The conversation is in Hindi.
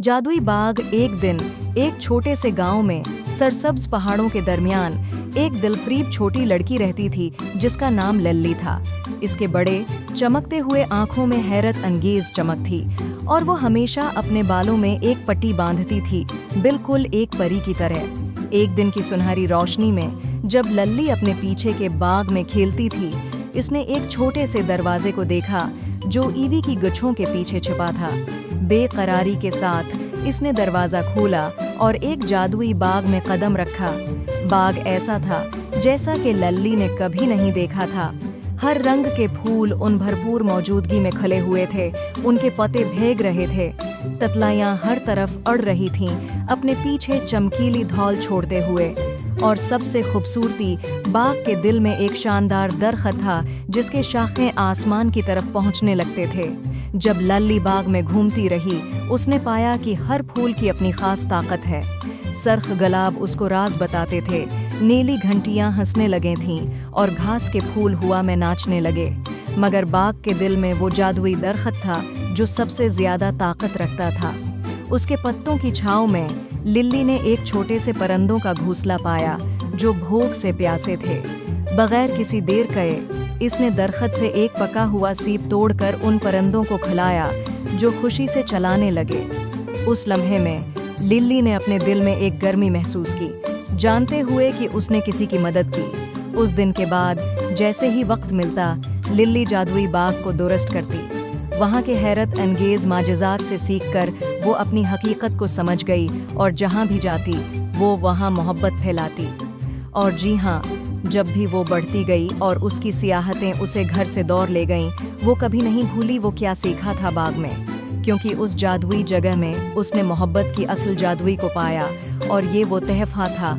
जादुई बाग एक दिन एक छोटे से गांव में सरसब्ज पहाड़ों के दरमियान एक दिलफरीब छोटी लड़की रहती थी जिसका नाम लल्ली था। इसके बड़े चमकते हुए आंखों में हैरत अंगेज चमक थी और वो हमेशा अपने बालों में एक पट्टी बांधती थी, बिल्कुल एक परी की तरह। एक दिन की सुनहरी रोशनी में जब लल्ली अपने पीछे के बाग में खेलती थी, इसने एक छोटे से दरवाजे को देखा जो ईवी की गुच्छों के पीछे छिपा था। बेकरारी के साथ इसने दरवाजा खोला और एक जादुई बाग में कदम रखा। बाग ऐसा था जैसा कि लल्ली ने कभी नहीं देखा था। हर रंग के फूल उन भरपूर मौजूदगी में खिले हुए थे, उनके पत्ते भीग रहे थे। ततलायां हर तरफ अड़ रही थीं, अपने पीछे चमकीली धौल छोड़ते हुए। और सबसे खूबसूरती, बाग के दिल में एक शानदार दरख्त था जिसके शाखें आसमान की तरफ पहुंचने लगते थे। जब लल्ली बाग में घूमती रही, उसने पाया कि हर फूल की अपनी खास ताकत है। सरख गुलाब उसको राज बताते थे, नीली घंटियां हंसने लगे थीं और घास के फूल हुआ में नाचने लगे। मगर बाग के दिल में वो जादुई दरख्त था जो सबसे ज्यादा ताकत रखता था। उसके पत्तों की छांव में लिल्ली ने एक छोटे से परिंदों का घोंसला पाया जो भूख से प्यासे थे। बगैर किसी देर कए इसने दरख्त से एक पका हुआ सीप तोड़कर उन परिंदों को खिलाया जो खुशी से चलाने लगे। उस लम्हे में लिल्ली ने अपने दिल में एक गर्मी महसूस की, जानते हुए कि उसने किसी की मदद की। उस दिन के बाद जैसे ही वक्त मिलता, लिल्ली जादुई बाग को दुरुस्त करती। वहाँ के हैरत अंगेज माजिज़ात से सीखकर वो अपनी हकीकत को समझ गई और जहाँ भी जाती वो वहाँ मोहब्बत फैलाती। और जी हाँ, जब भी वो बढ़ती गई और उसकी सियाहतें उसे घर से दौड़ ले गईं, वो कभी नहीं भूली वो क्या सीखा था बाग में। क्योंकि उस जादुई जगह में उसने मोहब्बत की असल जादुई को पाया और ये वो तहफ़ा था